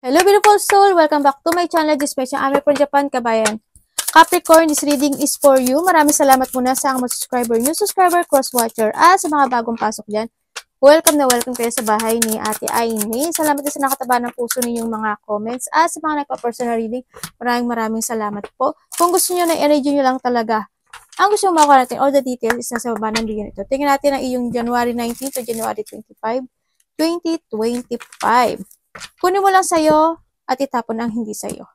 Hello beautiful soul! Welcome back to my channel, Dispatch Ame from Japan, kabayan. Capricorn, this reading is for you. Maraming salamat muna sa mga subscriber, new subscriber, cross-watcher, at sa mga bagong pasok dyan. Welcome na welcome kayo sa bahay ni Ate Aimee. Salamat din sa nakataba ng puso ninyong mga comments. At sa mga nagpa-personal reading, maraming salamat po. Kung gusto nyo na i-radio nyo lang talaga, ang gusto nyo makuha natin, all the details is nasa baba ng video nito. Tingnan natin ang iyong January 19 to January 25, 2025. Kunin mo lang sa'yo at itapon ang hindi sa'yo.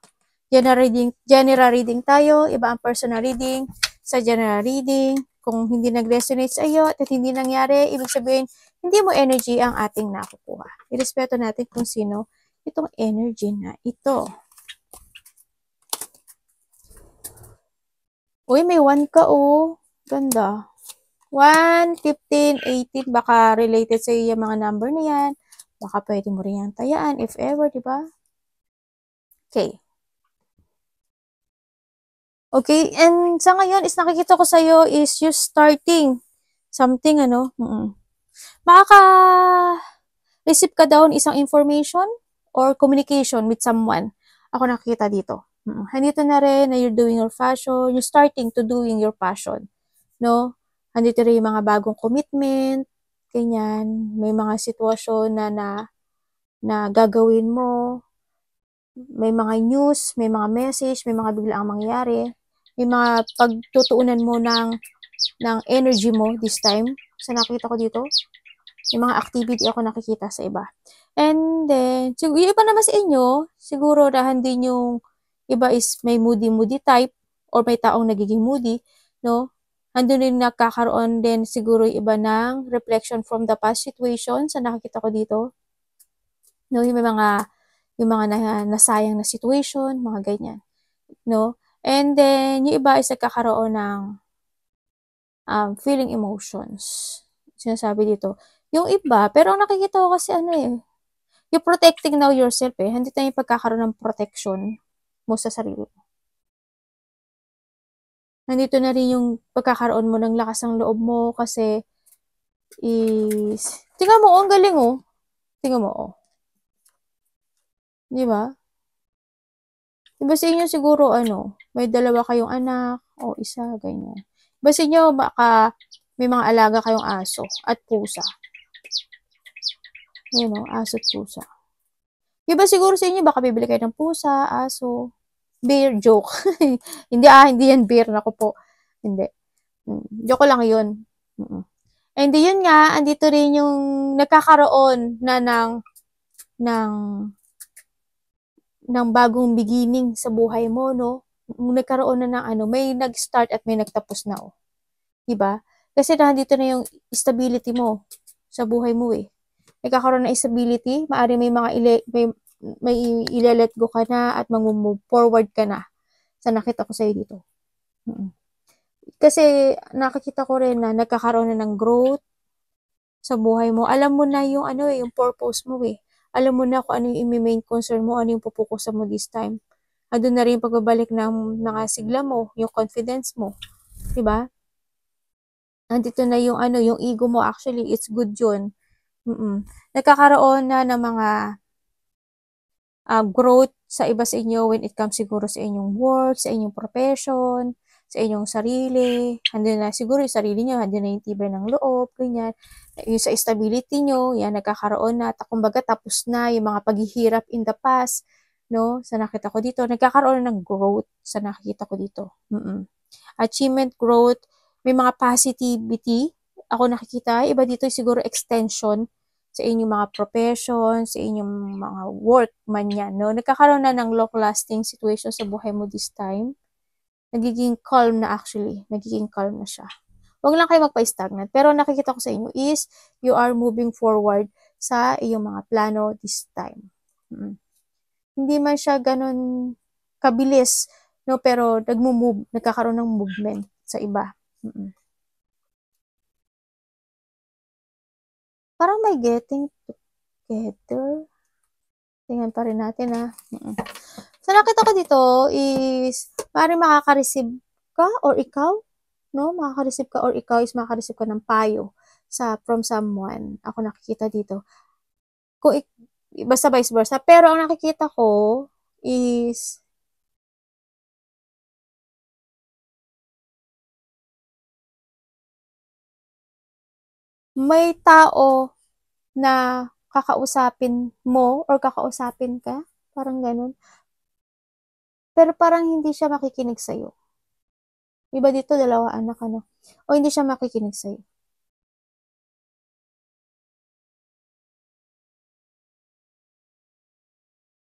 General reading tayo, iba ang personal reading. Sa general reading, kung hindi nag-resonate sa'yo at hindi nangyari, ibig sabihin, hindi mo energy ang ating nakukuha. Irespeto natin kung sino itong energy na ito. Uy, may 1 ka oh. Ganda. 1, 15, 18, baka related sa'yo yung mga number na yan. Baka pwede mo rin yung tayaan, if ever, di ba? Okay. Okay, and sa ngayon, is nakikita ko sa'yo is you starting something, ano, makaka-receive ka daw ng isang information or communication with someone. Ako nakikita dito. Handito na rin na you're doing your passion, you're starting to doing your passion, no? Handito rin yung mga bagong commitment, ganyan, may mga sitwasyon na gagawin mo, may mga news, may mga message, may mga biglaang mangyayari, may mga pagtutuunan mo ng energy mo this time. Sa nakita ko dito, yung mga activity ako nakikita sa iba. And then, yung iba naman sa inyo, siguro dahan din yung iba is may moody type or may taong nagiging moody, no? Andun din nakakaroon din siguro yung iba ng reflection from the past situation sa nakikita ko dito. No, yung mga nasayang na situation, mga ganyan. No? And then, yung iba is nagkakaroon ng feeling emotions. Sinasabi dito. Yung iba, pero ang nakikita ko kasi you're protecting now yourself Hindi tayo yung pagkakaroon ng protection mo sa sarili mo. Nandito na rin yung pagkakaroon mo ng lakas ng loob mo kasi tingnan mo, ang galing Tingnan mo, Di ba? Iba sa inyo siguro, may dalawa kayong anak o isa, ganyan. Iba sa inyo, baka may mga alaga kayong aso at pusa. Aso at pusa. Iba siguro sa inyo, baka bibili kayo ng pusa, aso, bear, joke. hindi yan bear, naku po. Hindi. Joke lang yun. And yun nga, andito rin yung nagkakaroon na ng bagong beginning sa buhay mo, no? Nagkaroon na ng may nag-start at may nagtapos na, Diba? Kasi nandito na yung stability mo sa buhay mo, Nagkakaroon ng stability, maaari may mga may ile-let go ka na at mag-move forward ka na. Sa nakita ko sa'yo dito. Kasi nakikita ko rin na nagkakaroon na ng growth sa buhay mo. Alam mo na yung yung purpose mo, Alam mo na kung ano yung main concern mo, ano yung pupukusan mo this time. Andun na rin yung pagbabalik ng mga sigla mo, yung confidence mo. Diba? Andito na yung yung ego mo, actually, it's good yun. Nagkakaroon na ng mga growth sa iba sa inyo when it comes siguro sa inyong work, sa inyong profession, sa inyong sarili. Andun na siguro yung sarili nyo, andun na yung tibay ng loob, ganyan. Yung sa stability nyo, yan, nagkakaroon na, kumbaga tapos na yung mga paghihirap in the past, no? Sa nakita ko dito, nagkakaroon ng growth sa nakikita ko dito. Achievement, growth, may mga positivity, ako nakikita, iba dito siguro extension sa inyong mga profession, sa inyong mga work man yan, no? Nagkakaroon na ng long-lasting situation sa buhay mo this time. Nagiging calm na actually. Nagiging calm na siya. Huwag lang kayo magpa-stagnant. Pero nakikita ko sa inyo is you are moving forward sa iyong mga plano this time. Hindi man siya ganun kabilis, no? Pero nagkakaroon ng movement sa iba. Parang may getting together. Tingnan pa rin natin, So, nakita ko dito is, parang makaka-receive ka or ikaw, no? Makaka-receive ka or ikaw is makaka-receive ka ng payo from someone. Ako nakikita dito. Kung Basta vice versa. Pero ang nakikita ko is may tao na kakausapin mo or kakausapin ka, parang ganun. Pero parang hindi siya makikinig sa'yo. Iba dito, 2 anak, ano? O hindi siya makikinig sa'yo.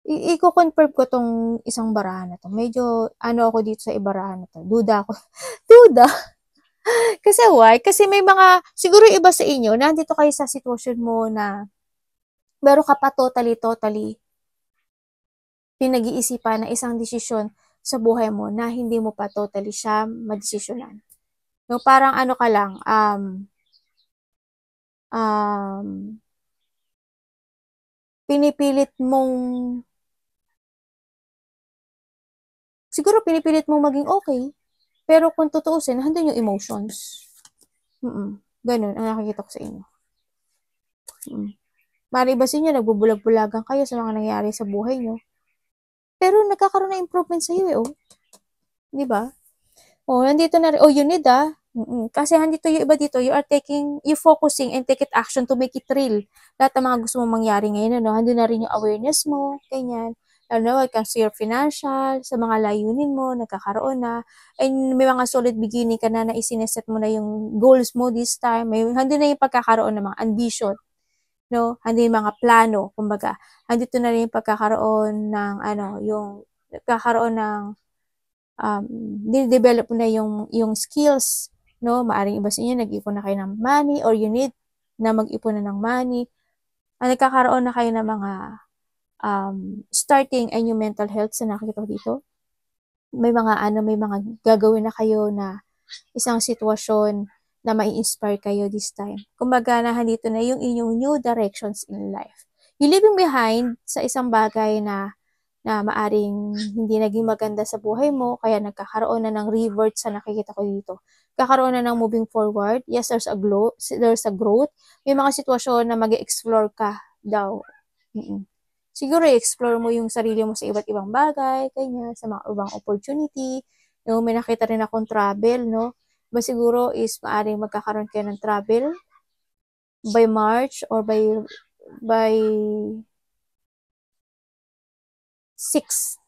Iko-confirm ko tong isang barahan na to. Medyo, ano ako dito sa ibarahan na to. Duda ako. Duda. Kasi why? Kasi may mga, siguro iba sa inyo, nandito kayo sa sitwasyon mo na meron ka pa totally pinag-iisipan na isang desisyon sa buhay mo na hindi mo pa totally siya madesisyonan. No, parang ano ka lang, pinipilit mong, siguro pinipilit mong maging okay, pero kung tutuusin, nandun yung emotions. Ganun, ang nakikita ko sa inyo. Maribasin nyo, nagbubulag-bulagan kayo sa mga nangyari sa buhay nyo. Pero nagkakaroon ng improvement sa iyo eh, oh. Di ba? Oh, nandito na rin. Oh, you need Kasi nandito yung iba dito, you focusing and take it action to make it real. Lahat ng mga gusto mong mangyari ngayon, ano, nandun na rin yung awareness mo, ganyan. Ano, it comes to your financial, sa mga layunin mo, nagkakaroon na. And may mga solid beginning ka na isineset mo na yung goals mo this time. Nandun na yung pagkakaroon ng mga ambition. No? Hindi yung mga plano, kumbaga. Andito na rin yung pagkakaroon ng, yung pagkakaroon ng, dinedevelop mo na yung skills, no? Maaring iba sa inyo, nag-ipon na kayo ng money or you need na mag-ipon na ng money. Nagkakaroon na kayo ng mga starting a new mental health sa nakikita ko dito. May mga gagawin na kayo na isang sitwasyon na mai-inspire kayo this time. Kumbaga, nandito na yung inyong new directions in life. You leaving behind sa isang bagay na maaring hindi naging maganda sa buhay mo, kaya nagkakaroon na ng revert sa nakikita ko dito. Kakaroon na ng moving forward. Yes, there's a growth. May mga sitwasyon na mag-explore ka daw. Siguro i-explore mo yung sarili mo sa iba't ibang bagay, ganyan, sa mga ibang opportunity. No, may nakita rin akong travel, no? Ba siguro is maaring magkakaroon kayo ng travel by March or by 6.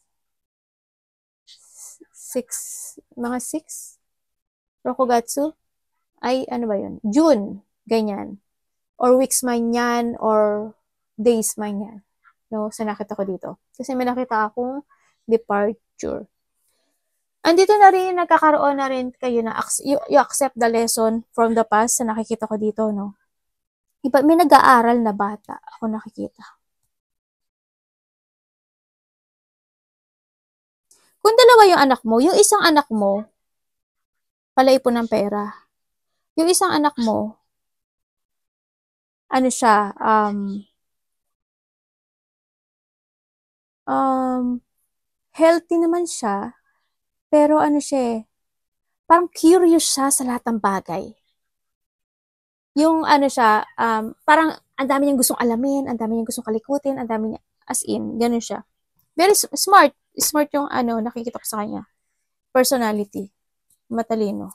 Mga 6? Rokugatsu? Ay, ano ba yun? June, ganyan. Or weeks man yan, or days man yan. No, sa nakita ko dito. Kasi may nakita akong departure. Andito na rin, nagkakaroon na rin kayo na you accept the lesson from the past sa nakikita ko dito, no? May nag-aaral na bata ako nakikita. Kung dalawa yung anak mo, yung isang anak mo, palaipon ng pera. Yung isang anak mo, ano siya, healthy naman siya, pero ano siya eh, parang curious siya sa lahat ng bagay. Yung ano siya, parang ang dami niyang gustong alamin, ang dami niyang gustong kalikutin, ang dami niya, as in, ganun siya. Very smart. Smart yung nakikita ko sa kanya. Personality. Matalino.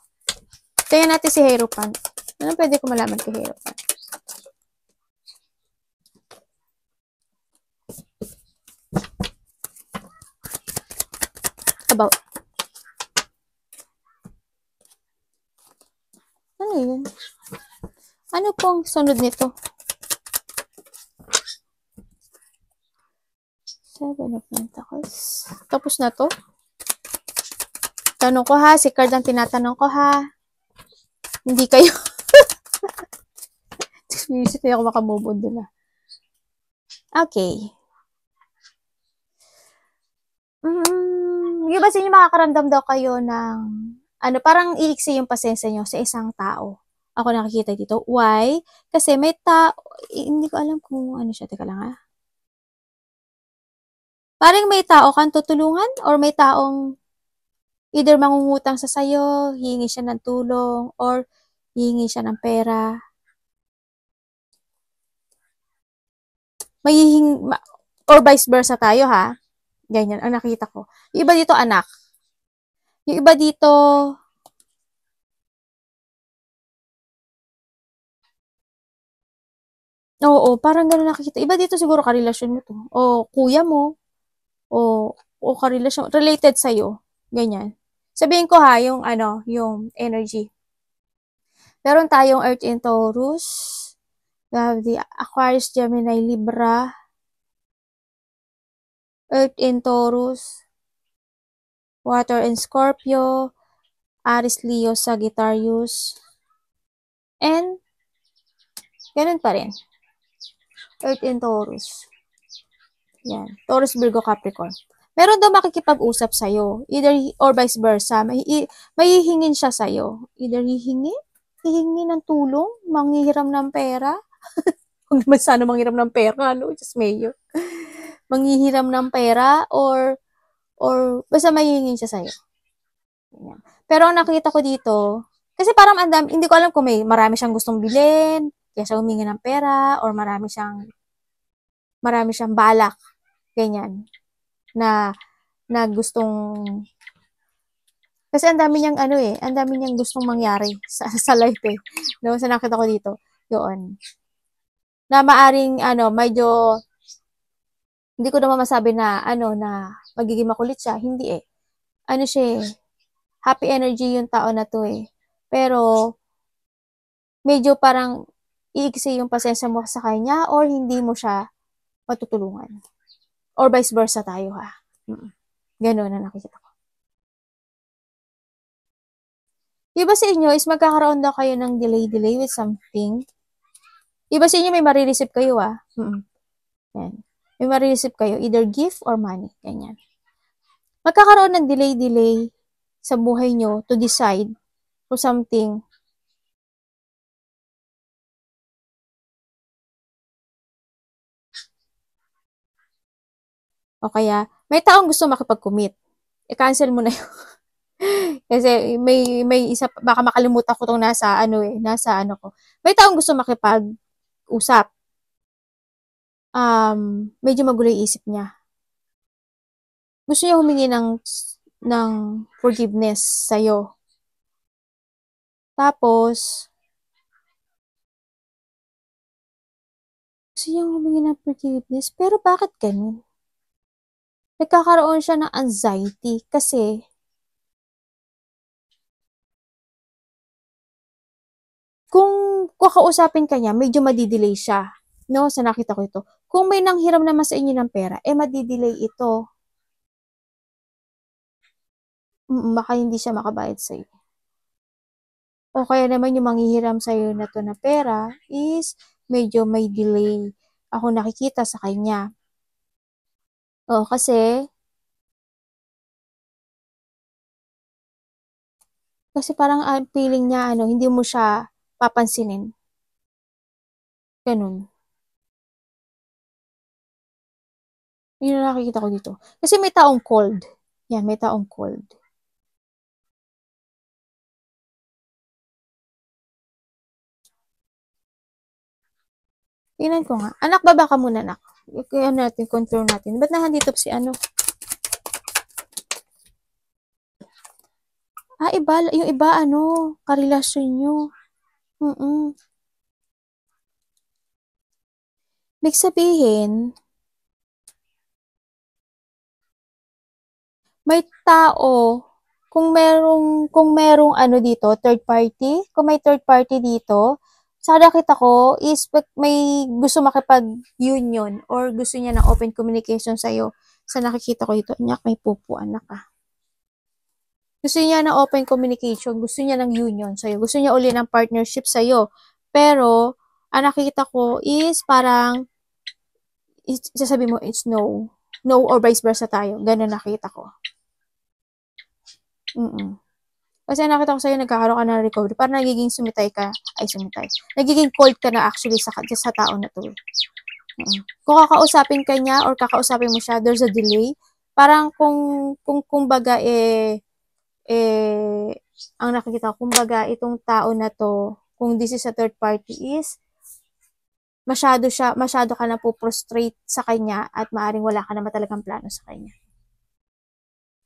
Tingnan natin si Hierophant. Ano pwede ko malaman kay Hierophant? About. Ano yun? Ano pong sunod nito? 7 of Pentacles. Tapos na to? Tanong ko ha, si card ang tinatanong ko ha. Hindi kayo. Visit na ako makamove on doon na. Okay. Yung ba sa inyo makakaramdam daw kayo ng, parang iiksi yung pasensya nyo sa isang tao. Ako nakikita dito. Why? Kasi may tao, hindi ko alam kung ano siya. Teka lang ha. Parang may tao kang tutulungan or may taong either mangungutang sa sayo, hihingi siya ng tulong, or hihingi siya ng pera. or vice versa tayo ha. Ganyan, ang nakita ko. Yung iba dito, anak. Yung iba dito, oo, parang gano'n nakikita. Iba dito siguro karelasyon mo 'to, o kuya mo, o karelasyon related sa'yo, ganyan. Sabihin ko ha, yung ano, yung energy. Meron tayong Earth in Taurus, we have the Aquarius, Gemini, Libra, Earth in Taurus, Water in Scorpio, Aries, Leo, Sagittarius, and ganun pa rin. Earth in Taurus. Yan. Taurus, Virgo, Capricorn. Meron daw makikipag-usap sa'yo. Either or vice versa. Mahihingin siya sa'yo. Either hihingi ng tulong, manghihiram ng pera. Huwag naman sana manghiram ng pera, no? Just mayo. Manghihiram ng pera or basta mahihingin siya sa'yo. Yan. Pero ang nakita ko dito, kasi parang hindi ko alam kung marami siyang gustong bilhin, kaya siya humingi ng pera, or marami siyang balak, ganyan, na gustong, kasi ang dami niyang gustong mangyari sa life eh. No, sa nakita ko dito, yun. Na maaring, medyo, hindi ko naman masabi na, na magiging makulit siya. Hindi eh. Siya happy energy yung tao na to eh. Pero, medyo parang, iiksi yung pasensya mo sa kanya, or hindi mo siya matutulungan. Or vice versa tayo ha. Ganun na nakikita ko. Iba sa inyo is magkakaroon daw kayo ng delay with something. Iba sa inyo may marireceive kayo Yan. May marireceive kayo, either gift or money. Ganyan. Magkakaroon ng delay sa buhay nyo to decide for something. O kaya, may taong gusto makipag-commit. I-cancel mo na yun. Kasi may isa, baka makalimutan ko itong nasa ko. May taong gusto makipag-usap. Medyo magulo yung isip niya. Gusto niya humingi ng forgiveness sa'yo. Tapos, gusto niya humingi ng forgiveness, pero bakit ganun? Nagkakaroon siya ng anxiety kasi kung kakausapin ka niya, medyo madidelay siya. No, sa nakita ko ito. Kung may nanghiram naman sa inyo ng pera, madidelay ito. Baka hindi siya makabayad sa'yo. O kaya naman yung manghihiram sa'yo na to na pera is medyo may delay ako nakikita sa kanya. O, kasi parang feeling niya, hindi mo siya papansinin. Ganun. Yun ang nakikita ko dito. Kasi may taong cold. Yan, may taong cold. Tingnan ko nga. Anak, baba ka muna, anak. Kaya natin, confirm natin. Ba't nandito si iba. Yung iba, karelasyon nyo. Ibig sabihin, may tao, kung merong dito, third party, kung may third party dito, sa nakita ko is may gusto makipag-union or gusto niya ng open communication sa'yo. Sa nakikita ko dito, nyak, may pupo, anak Gusto niya ng open communication, gusto niya ng union sa'yo, gusto niya uli ng partnership sa'yo. Pero, ang nakikita ko is parang, sasabi mo, it's no. No or vice versa tayo. Ganun nakita ko. Kasi nakita ko sa'yo, nagkakaroon ka ng recovery. Parang nagiging sumitay. Nagiging cold ka na actually sa tao na to. Kung kakausapin ka niya or kakausapin mo siya, there's a delay. Parang kung baga ang nakikita ko, kumbaga itong tao na to, kung this is a third party is, masyado ka na po frustrate sa kanya at maaring wala ka naman talagang plano sa kanya.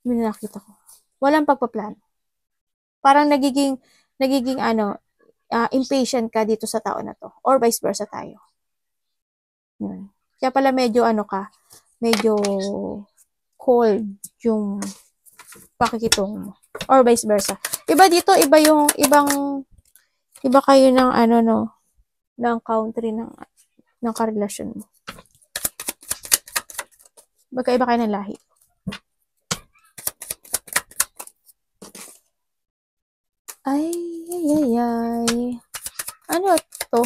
Yun yung nakita ko. Walang pagpaplano. Parang nagiging impatient ka dito sa tao na to. Or vice versa tayo. Yun. Kaya pala medyo medyo cold yung pakikitungo mo. Or vice versa. Iba dito, iba kayo ng ng country ng karelasyon mo. Magkaiba kayo ng lahi. Ay. Ano to?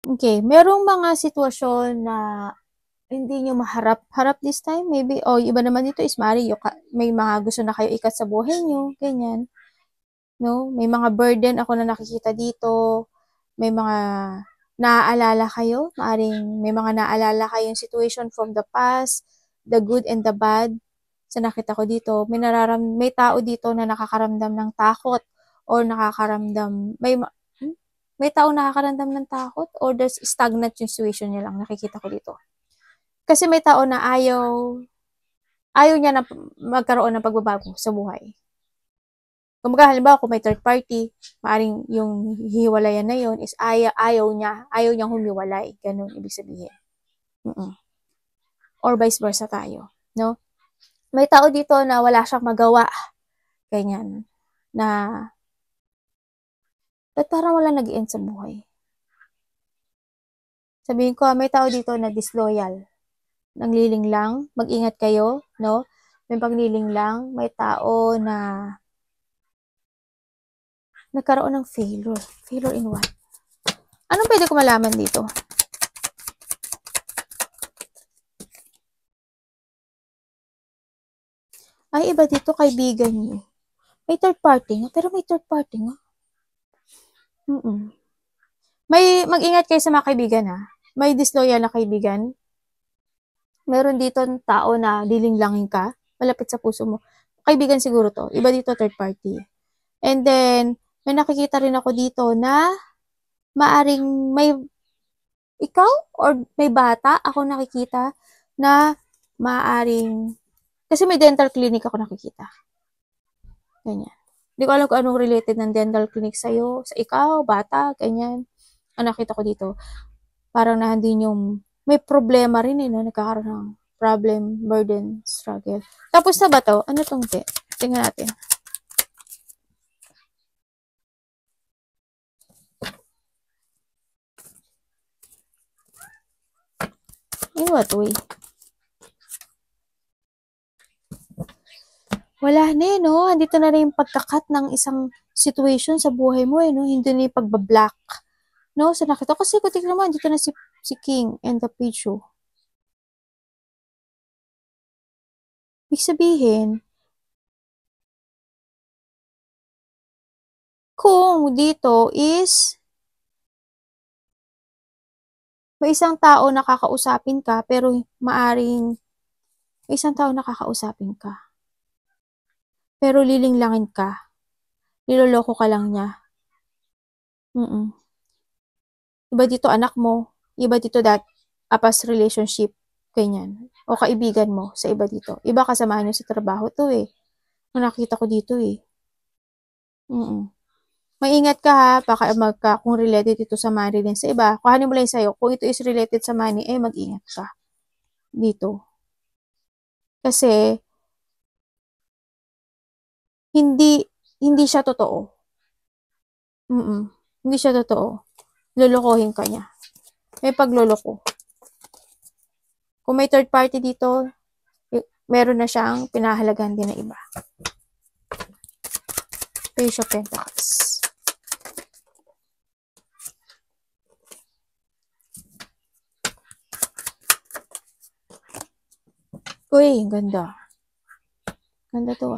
Okay, merong mga sitwasyon na hindi nyo harap this time, maybe, iba naman dito is may mga gusto na kayo ikat sa buhay nyo, ganyan. No? May mga burden ako na nakikita dito, may mga naaalala kayo, may mga naaalala kayong situation from the past, the good and the bad, sa nakita ko dito, may tao dito na nakakaramdam ng takot, or may tao nakakaramdam ng takot, or there's stagnant yung situation niya lang, nakikita ko dito. Kasi may tao na ayaw niya na magkaroon ng pagbabago sa buhay. Kumbaga, halimbawa, kung may third party, maaring yung hiwalayan na yun is ayaw niyang humiwalay. Ganun, ibig sabihin. Or vice versa tayo. No? May tao dito na wala siyang magawa. Ganyan. At parang wala nag-end sa buhay. Sabihin ko, may tao dito na disloyal. Nangliling lang. Mag-ingat kayo. No? May pagliling lang. May tao na nagkaroon ng failure. Failure in what? Anong pwede ko malaman dito? Ay, iba dito, kaibigan niyo. May third party nga, pero may third party nga. Mag-ingat kayo sa mga kaibigan, ha? May disloyal na kaibigan. Meron dito ng tao na lilinglangin ka, malapit sa puso mo. Kaibigan siguro to. Iba dito, third party. And then, may nakikita rin ako dito na maaring ikaw or may bata ako nakikita na maaring, kasi may dental clinic ako nakikita. Ganyan. Hindi ko alam kung anong related ng dental clinic sa'yo, sa ikaw, bata, ganyan. Ang nakita ko dito, parang nandun yung, may problema rin no? Nagkakaroon ng problem, burden, struggle. Tapos na ba to? Ano tong tingnan natin. In what way? Wala na no? Andito na rin yung pagkakat ng isang situation sa buhay mo no? Hindi na yung pagbablock. No? So nakita ko, kasi kung tignan mo, andito na si King and the Page. Ibig sabihin, kung dito is may isang tao na kakausapin ka, pero maaring may isang tao na kakausapin ka. Pero lilinglangin ka. Niloloko ka lang niya. Iba dito anak mo. Iba dito past relationship. Ganyan. O kaibigan mo sa iba dito. Iba kasamahan nyo sa trabaho to Nakita ko dito Maingat ka ha, baka kung related ito sa money din sa iba. Kuhanin mo lang sa'yo. Kung ito is related sa money, mag-ingat ka. Dito. Kasi, hindi siya totoo. Hindi siya totoo. Lolokohin ka niya. May pagloloko. Kung may third party dito, meron na siyang pinahalagan din na iba. Page of Pentacles. Uy, ganda. Ganda to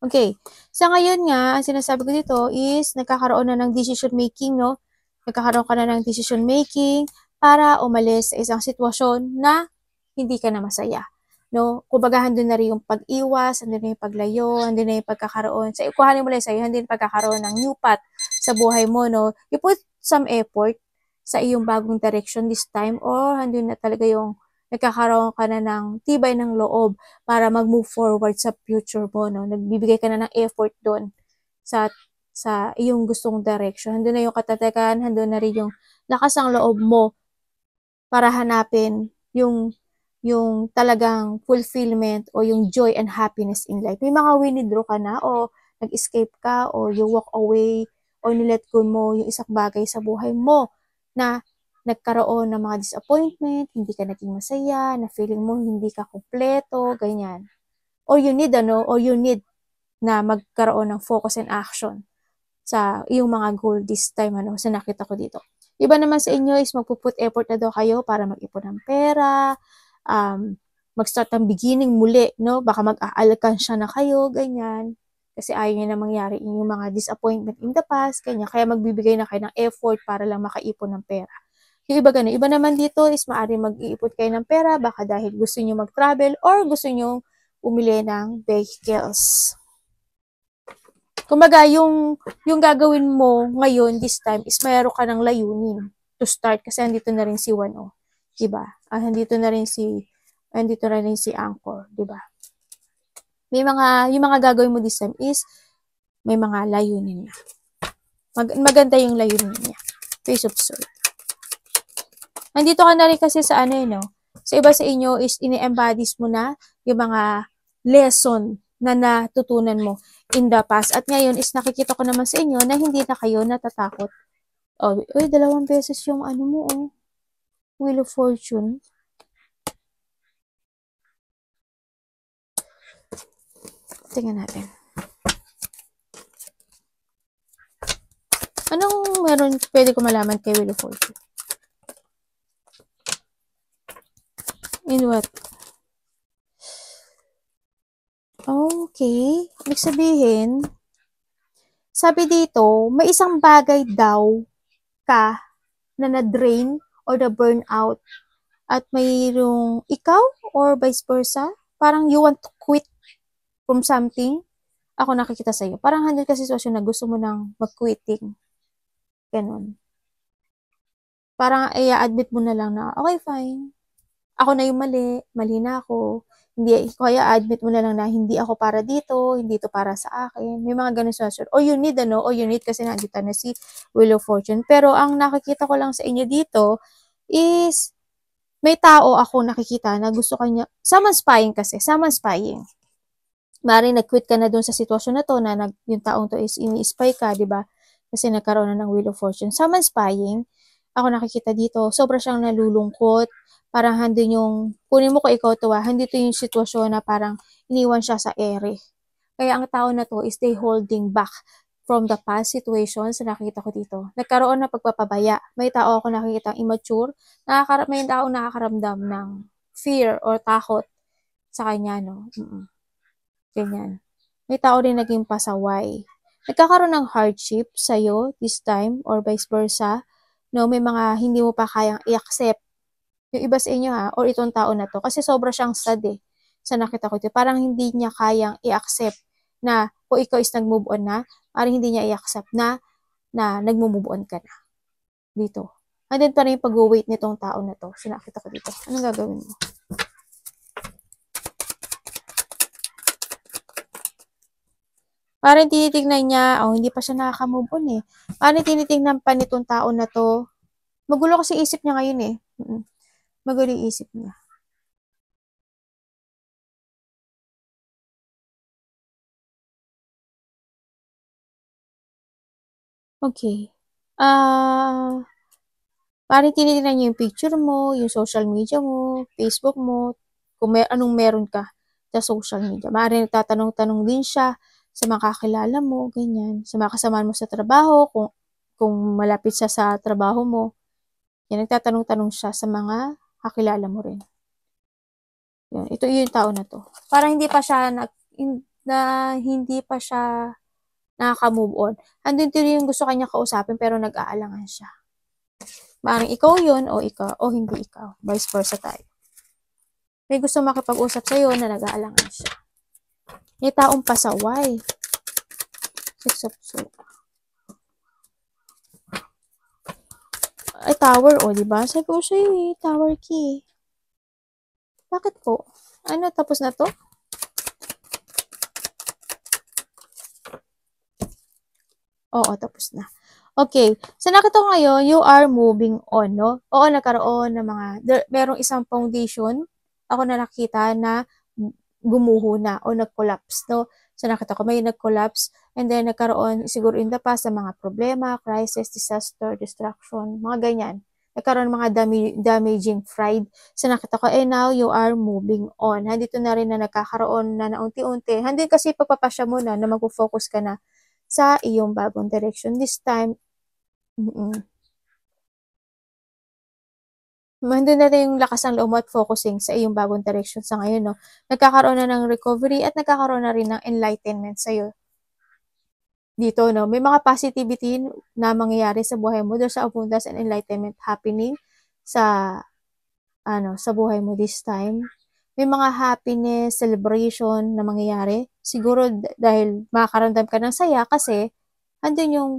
Okay. Sa ngayon nga, ang sinasabi ko dito is nagkakaroon na ng decision making, no? Nagkakaroon ka na ng decision making para umalis sa isang sitwasyon na hindi ka na masaya. no? Kumbaga, andun na rin yung pag-iwas, andun na yung paglayo, andun na yung pagkakaroon, kuhanin mo lang sa'yo, andun yung pagkakaroon ng new path sa buhay mo, no? You put some effort sa iyong bagong direction this time, or andun na talaga yung nagkakaroon ka na ng tibay ng loob para mag-move forward sa future mo, no? Nagbibigay ka na ng effort doon sa iyong gustong direction. Andun na yung katatagan, andun na rin yung lakas ng loob mo para hanapin yung talagang fulfillment o yung joy and happiness in life. May mga winidraw ka na o nag-escape ka o you walk away o nilet go mo yung isang bagay sa buhay mo na nagkaroon ng mga disappointment, hindi ka naging masaya, na feeling mo hindi ka kumpleto, ganyan. Or you need na magkaroon ng focus and action sa iyong mga goal this time, sa nakita ko dito. Iba naman sa inyo is magpuput effort na daw kayo para mag-ipon ng pera, mag-start ng beginning muli, no? Baka mag-aalkansya na kayo, ganyan. Kasi ayaw nyo na mangyari yung mga disappointment in the past, ganyan. Kaya magbibigay na kayo ng effort para lang makaipon ng pera. Yung iba ganun. Iba naman dito is maaari mag-iipon kayo ng pera, baka dahil gusto nyo mag-travel or gusto nyo umili ng vehicles. Kumbaga, yung gagawin mo ngayon, this time, is mayroon ka ng layunin to start. Kasi andito na rin si 1O. Diba? Andito na rin si Anchor. Diba? Yung mga gagawin mo this time is, may mga layunin na. Maganda yung layunin niya. Please observe. Andito ka na rin kasi sa sa iba sa inyo is ini-embodies mo na yung mga lesson na natutunan mo in the past. At ngayon is nakikita ko naman sa inyo na hindi na kayo natatakot. Oh, uy, 2 beses yung mo, Wheel of Fortune. Tingnan natin. Anong meron pwede ko malaman kay Wheel of Fortune? In what? Okay. Ibig sabihin, sabi dito, may isang bagay daw ka na na-drain or na-burn out at mayroong ikaw or vice versa, parang you want to quit from something. Ako nakikita sa'yo. Parang handle ka sitwasyon na gusto mo nang mag-quitting. Ganon. Parang i-admit mo na lang na, okay, fine. Ako na yung mali na ako. Hindi, kaya admit mo na lang na hindi ako para dito, hindi to para sa akin. May mga ganun sitwasyon. O you need kasi nandito na si Wheel of Fortune. Pero ang nakikita ko lang sa inyo dito is may tao ako nakikita na gusto kanya, someone's spying. Maaaring nag-quit ka na dun sa sitwasyon na to na yung taong to is ini-spy ka, di ba? Kasi nagkaroon na ng Wheel of Fortune. Someone's spying. Ako nakikita dito, sobra siyang nalulungkot. Parang handun yung, kunin mo ko ikaw to handito yung sitwasyon na parang iniwan siya sa ere. Kaya ang tao na to is they holding back from the past situations na nakikita ko dito. Nagkaroon na pagpapabaya. May tao ako nakikita immature, may tao nakakaramdam ng fear or takot sa kanya, no? Ganyan. May tao rin naging pasaway. Nagkakaroon ng hardship sa'yo this time or vice versa. No, may mga hindi mo pa kayang i-accept. Yung iba sa inyo or itong tao na to. Kasi sobra siyang sad sa nakita ko ito. Parang hindi niya kayang i-accept na kung ikaw is nag-move on na, parang hindi niya i-accept na nag-move on ka na. Dito. And then pa rin yung pag-wait nitong tao na to. So nakita ko dito. Anong gagawin mo? Parang tinitignan niya, hindi pa siya nakaka-move on Parang tinitignan pa nitong tao na to. Magulo kasi isip niya ngayon Magulo yung isip niya. Okay. Parang tinitignan niya yung picture mo, yung social media mo, Facebook mo, kung anong meron ka sa social media. Maaaring nagtatanong-tanong din siya sa mga kakilala mo, ganyan. Sa mga kasamahan mo sa trabaho, kung malapit siya sa trabaho mo. Yan, nagtatanong-tanong siya sa mga kakilala mo rin. Yan, ito yung tao na to. Parang hindi pa siya nakaka-move on. Andun din yung gusto kanya kausapin pero nag-aalangan siya. Maaaring ikaw yun o hindi ikaw. Vice versa tayo. May gusto makipag-usap sa'yo na nag-aalangan siya. May taong pasaway. Six of Swords. Ay, Tower, o, diba? Sabi ko sa'yo eh, Tower key. Bakit po? Ano, tapos na to? Oo, tapos na. Okay. So, nakita ko ngayon, you are moving on, no? Oo, nagkaroon ng mga, merong isang foundation, ako na nakita na gumuho na o nag-collapse, no? So, nakita ko may nag-collapse and then nagkaroon siguro in the past ng mga problema, crisis, disaster, destruction, mga ganyan. Nagkaroon ng mga damaging fried. So, nakita ko, now you are moving on. Handito na rin na nagkakaroon na unti-unti. Handin kasi pagpapasya mo na mag-focus ka na sa iyong bagong direction. This time, Nandun na rin yung lakas ng loob mo at focusing sa iyong bagong direction sa ngayon, no? Nagkakaroon na ng recovery at nagkakaroon na rin ng enlightenment sa'yo. Dito, no? May mga positivity na mangyayari sa buhay mo. There's abundance and enlightenment happening sa, sa buhay mo this time. May mga happiness, celebration na mangyayari. Siguro dahil makakaramdam ka ng saya kasi andun yung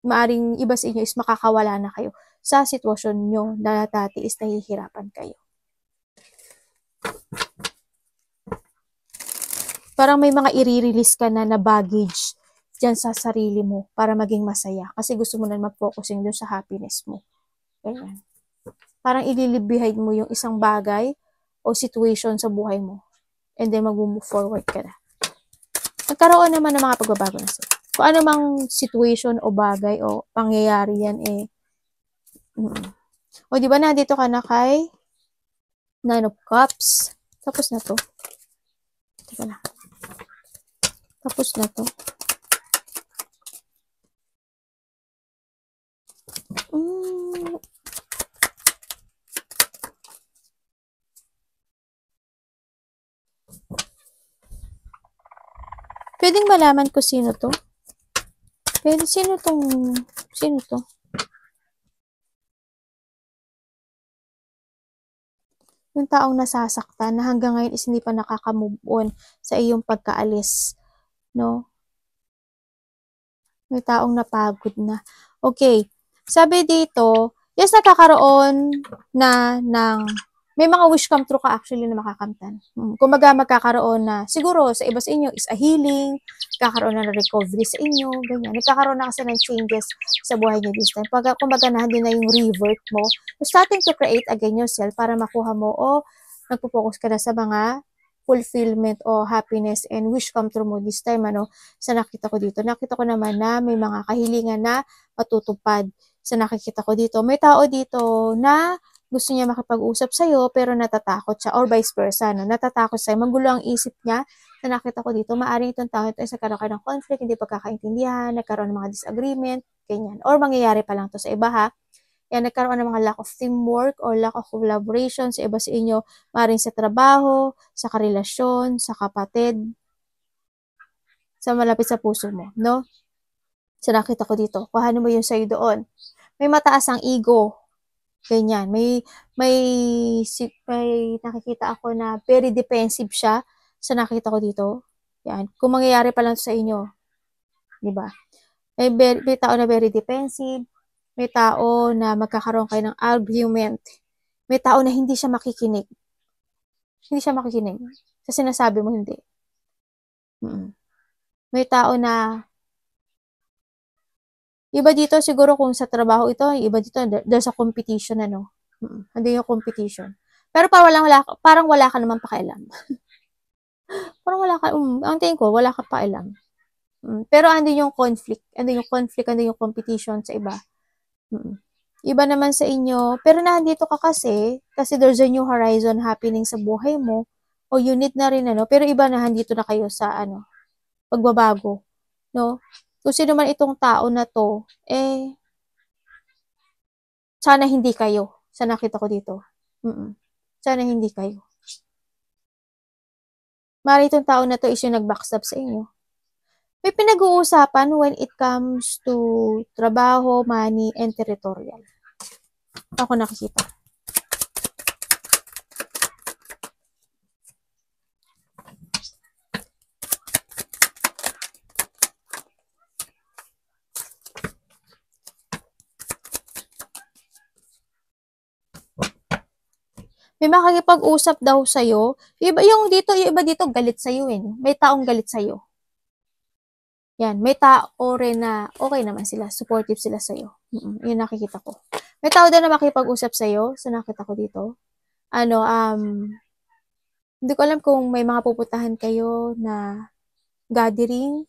maaring iba sa inyo is makakawala na kayo sa sitwasyon nyo na dati is nahihirapan kayo. Parang may mga i-release ka na baggage dyan sa sarili mo para maging masaya. Kasi gusto mo na mag-focusing dun sa happiness mo. Ganyan. Parang ililibihin mo yung isang bagay o situation sa buhay mo. And then mag-move forward ka na. Nagkaroon naman ng mga pagbabago na sila. Kung ano mang situation o bagay o pangyayari yan O, di ba nandito ka na kay Nine of Cups. Tapos na to. Teka lang. Tapos na to. Pwedeng malaman ko sino to? Sino to? Yung taong nasasaktan na hanggang ngayon is hindi pa nakaka-move on sa iyong pagkaalis, no? May taong napagod na. Okay. Sabi dito, yes, nakakaroon na ng, may mga wish come true ka actually na makakamtan. Kumbaga magkakaroon na, siguro sa iba sa inyo is a healing, kakaroon na ng recovery sa inyo, ganyan. Nagkakaroon na kasi ng changes sa buhay niyo this time. Kumbaga na hindi na yung revert mo. You're starting to create again yourself para makuha mo o nagpo-focus ka na sa mga fulfillment o happiness and wish come true mo this time, sa nakita ko dito. Nakita ko naman na may mga kahilingan na matutupad sa nakikita ko dito. May tao dito na gusto niya makipag-usap sa'yo pero natatakot siya or vice versa, no? Natatakot sa'yo. Magulo ang isip niya na nakita ko dito. Maaring itong tao ito ay nagkaroon ng conflict, hindi pagkakaintindihan, nagkaroon ng mga disagreement, ganyan. Or mangyayari pa lang to sa iba, ha? Yan, nagkaroon ng mga lack of teamwork or lack of collaboration sa iba sa inyo, maaaring sa trabaho, sa karelasyon, sa kapatid, sa malapit sa puso mo, no? So, nakita ko dito. Kuhanin mo yung sa'yo doon. May mataas ang ego. Ganyan. May nakikita ako na very defensive siya sa nakita ko dito. Yan. Kung mangyayari pa lang sa inyo, di ba? May tao na very defensive. May tao na magkakaroon kayo ng argument. May tao na hindi siya makikinig. Hindi siya makikinig. Sa sinasabi mo, hindi. May tao na iba dito, siguro kung sa trabaho ito, iba dito, there's a competition, Hindi yung competition. Pero parang wala ka naman pakialam. Parang wala ka, ang tingin ko, wala ka pakialam. Pero andun yung conflict, andun yung competition sa iba. Iba naman sa inyo, pero nandito ka kasi there's a new horizon happening sa buhay mo, o you need na rin, pero iba na nandito na kayo sa, pagbabago, no? Kung sino man itong tao na to, sana hindi kayo, sa nakita ko dito. Sana hindi kayo. Mari itong tao na to is yung nag-backstab sa inyo. May pinag-uusapan when it comes to trabaho, money, and territorial. Ako nakikita. May makikipag-usap daw sa'yo. Iba yung dito, yung iba dito galit sa'yo eh. May taong galit sa'yo. Yan, may tao rin na okay naman sila, supportive sila sa'yo. Yun nakikita ko. May tao din na makipag-usap sa'yo, so nakita ko dito. Ano, hindi ko alam kung may mga pupuntahan kayo na gathering,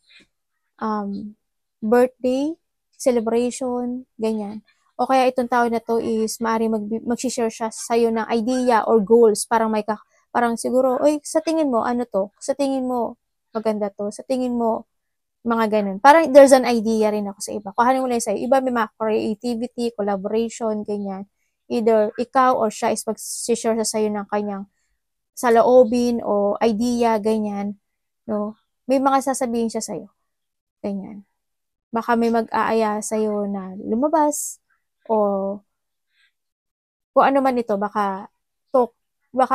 birthday, celebration, ganyan. O kaya itong tao na to is maaaring mag-share siya sa'yo ng idea or goals. Parang parang siguro, oy, sa tingin mo, ano to? Sa tingin mo, maganda to. Sa tingin mo, mga ganun. Parang there's an idea rin ako sa iba. Kuhanin mo lang sa'yo. Iba may mga creativity, collaboration, ganyan. Either ikaw or siya is mag-share sa sa'yo ng kanyang saloobin o idea, ganyan. No? May mga sasabihin siya sa'yo. Ganyan. Baka may mag-aaya sa'yo na lumabas o kung ano man ito, baka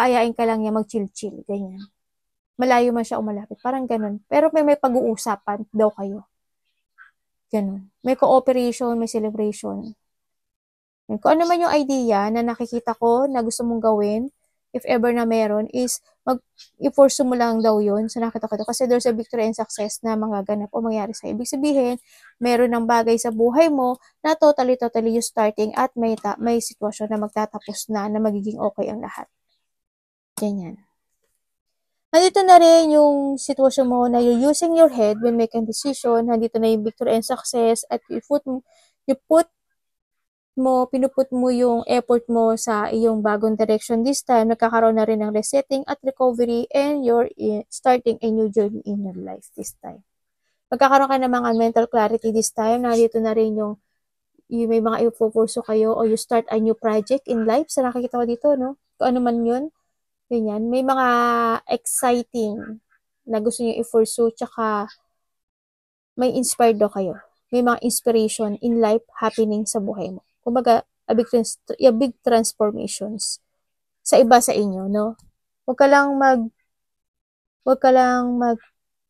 ayain ka lang niya mag-chill-chill, ganyan. Malayo man siya o malapit, parang ganun. Pero may pag-uusapan daw kayo. Ganun. May cooperation, may celebration. Kung ano man yung idea na nakikita ko na gusto mong gawin, if ever na meron, is i-force mo lang daw yun. So nakita ko ito. Kasi there's a victory and success na magaganap o mangyari sa ibig sabihin, meron ng bagay sa buhay mo na totally you starting at may sitwasyon na magtatapos na magiging okay ang lahat. Ganyan. Nandito na rin yung sitwasyon mo na you're using your head when making decision. Nandito na yung victory and success at pinuput mo yung effort mo sa iyong bagong direction this time. Nagkakaroon na rin ng resetting at recovery and you're starting a new journey in your life this time. Magkakaroon ka ng mga mental clarity this time. Nandito na rin yung may mga ipupurso kayo or you start a new project in life. So nakikita ko dito, no? Kung ano man yun. Ganyan. May mga exciting na gusto nyo i-pursue tsaka may inspired daw kayo. May mga inspiration in life happening sa buhay mo. Kumbaga, a big transformations sa iba sa inyo, no? Huwag ka lang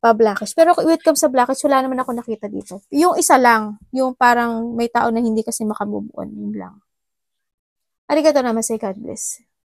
pa-blackish. Pero when it comes sa blackish, wala naman ako nakita dito. Yung isa lang, yung parang may tao na hindi kasi makamove on, yun lang. Arigato naman, say God bless.